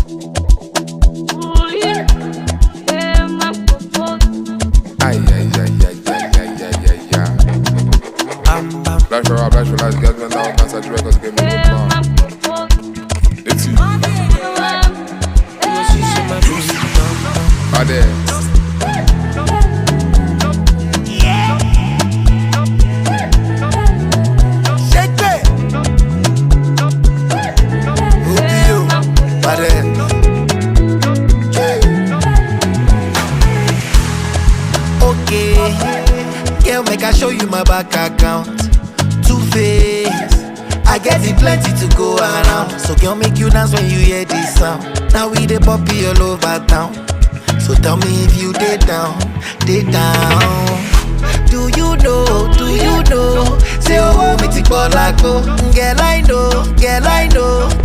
Ay, ay, ay, ay, ay, ay, ay, ay, ay. Flash for all, flash for life, get me down, cancer records, give me good man. It's you. Adele. Girl, make I show you my bank account. Two-Face, I get it plenty to go around. So girl, make you dance when you hear this sound. Now we the poppy all over town. So tell me if you dey down, dey down. Do you know, say oh, me ti ball like oh. Girl I know,